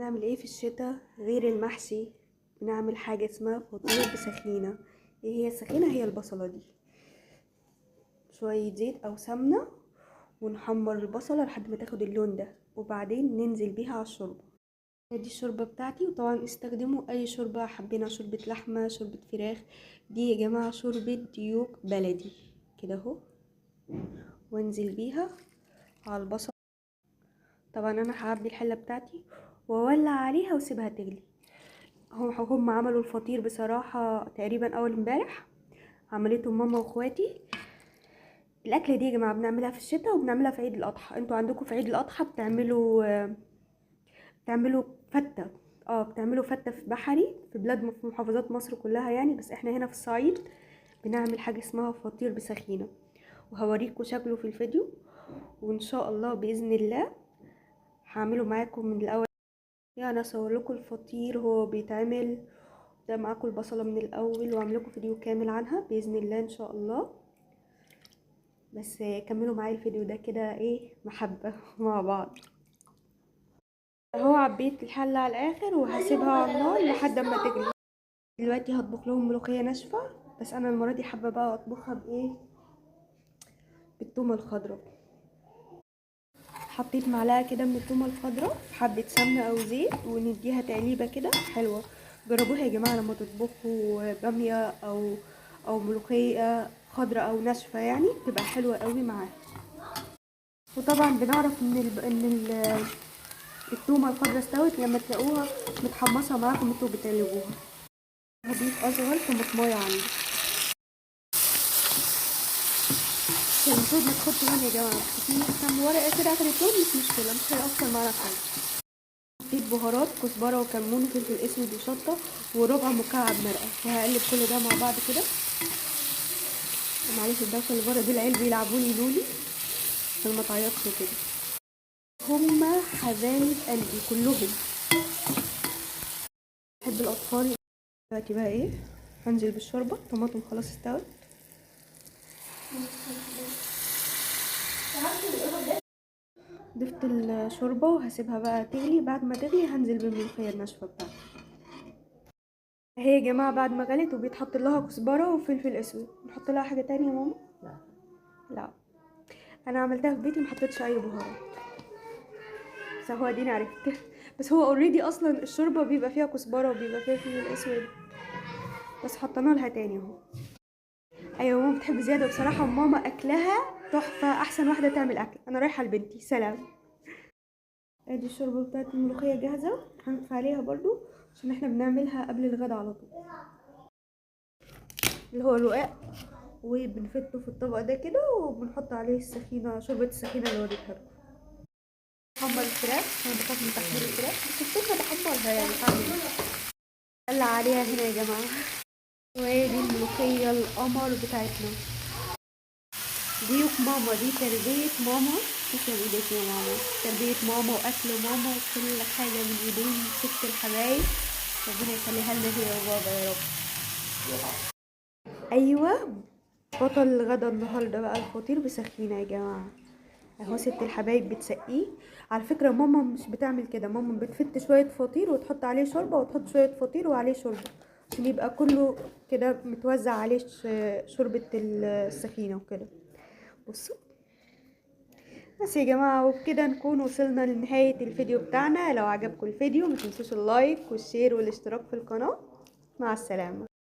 نعمل ايه في الشتاء غير المحشي؟ بنعمل حاجة اسمها فطير بسخينة. ايه هي السخينة؟ هي البصلة دي، شوية زيت او سمنة، ونحمر البصلة لحد ما تاخد اللون ده، وبعدين ننزل بيها على الشوربة. دي الشوربة بتاعتي، وطبعا استخدموا اي شوربة حبينا، شوربة لحمة، شوربة فراخ. دي يا جماعة شوربة ديوك بلدي كده اهو، وانزل بيها على البصل. طبعا انا هعبي الحلة بتاعتي واولع عليها واسيبها تغلي. هم عملوا الفطير بصراحة تقريبا اول امبارح، عملته ماما واخواتي. الاكله دي يا جماعه بنعملها في الشتاء وبنعملها في عيد الاضحى. انتوا عندكم في عيد الاضحى بتعملوا فته. بتعملوا فته في بحري، في بلاد، في محافظات مصر كلها يعني، بس احنا هنا في الصعيد بنعمل حاجه اسمها فطير بسخينه، وهوريكم شكله في الفيديو. وان شاء الله باذن الله هعمله معاكم من الاول. يعني اصور لكم الفطير هو بيتعمل، ده معاكم البصله من الاول، واعمل لكم فيديو كامل عنها باذن الله ان شاء الله. بس كملوا معايا الفيديو ده كده، ايه، محبه مع بعض. اهو عبيت الحله على الاخر وهسيبها على النار لحد ما تغلي. دلوقتي هطبخ لهم ملوخيه ناشفه، بس انا المره دي حابه بقى اطبخها بايه، بالثومه الخضراء. حطيت معلقه كده من الثومه الخضراء في حبه سمنه او زيت، ونديها تقليبه كده حلوه. جربوها يا جماعه لما تطبخوا باميه او ملوخيه خضراء او ناشفه، يعني بتبقى حلوه قوي معاها. وطبعا بنعرف التومه الخضراء استوت لما تلاقوها متحمصه معاكم انتوا بتقلبوها. هضيف اصغر طماطمايه عندي، بس المفروض ما تحطوا هنا يا جماعه، في كام ورقه كده اخدت لون، مش مشكله، مش هيأثر معانا حاجه. حطيت بهارات، كزبره وكمون وفلفل اسود وشطه وربع مكعب مرقه، وهقلب كل ده مع بعض كده. معلش الدوشه اللي بره دي العيال بيلعبوني لولي عشان ما تعيطش كده. هما حبايب قلبي كلهم، بحب الاطفال. دلوقتي بقى ايه، هنزل بالشوربه. الطماطم خلاص استوت. ضفت الشوربه وهسيبها بقى تغلي. بعد ما تغلي هنزل بالملوخيه الناشفه بتاعتي اهي يا جماعه. بعد ما غلت وبيتحط لها كزبره وفلفل اسود. نحط لها حاجه تانية يا ماما؟ لا، انا عملتها في بيتي، محطتش اي بهارات، بس هو اديني عرفت. بس هو اوريدي اصلا الشوربه بيبقى فيها كزبره وبيبقى فيها فلفل اسود، بس حطينا لها تاني اهو. ايوه ماما بتحب زياده بصراحه، ماما اكلها تحفه، احسن واحده تعمل اكل. انا رايحه لبنتي، سلام. ادي الشوربه بتاعت الملوخيه جاهزه، هنضيف عليها برضو عشان احنا بنعملها قبل الغدا على طول، اللي هو الرقاق، وبنفته في الطبق ده كده، وبنحط عليه السخينه، شوربه السخينه اللي وريتها لكم. بحمر الفراخ، انا بخاف من تحمير الفراخ، بس الفكره بحمرها يعني، هعمل ايه. طلع عليها هنا يا جماعه. وهي دي الملوخيه القمر بتاعتنا. ديوك ماما، دي تربيه ماما. تسلم ايدك يا ماما، تربيه ماما واكل ماما وكل حاجه من ايدين ست الحبايب. ربنا يخليها لنا هي وبابا يا رب. ايوه، بطل الغدا النهارده بقى الفطير بسخينه يا جماعه. اهو ست الحبايب بتسقيه. على فكره ماما مش بتعمل كده، ماما بتفت شويه فطير وتحط عليه شوربه، وتحط شويه فطير وعليه شوربه، عشان يبقى كله كده متوزع عليه شوربه السخينه وكده. بصوا. بس يا جماعه، وبكده نكون وصلنا لنهايه الفيديو بتاعنا. لو عجبكم الفيديو ما تنسوش اللايك والشير والاشتراك في القناه. مع السلامه.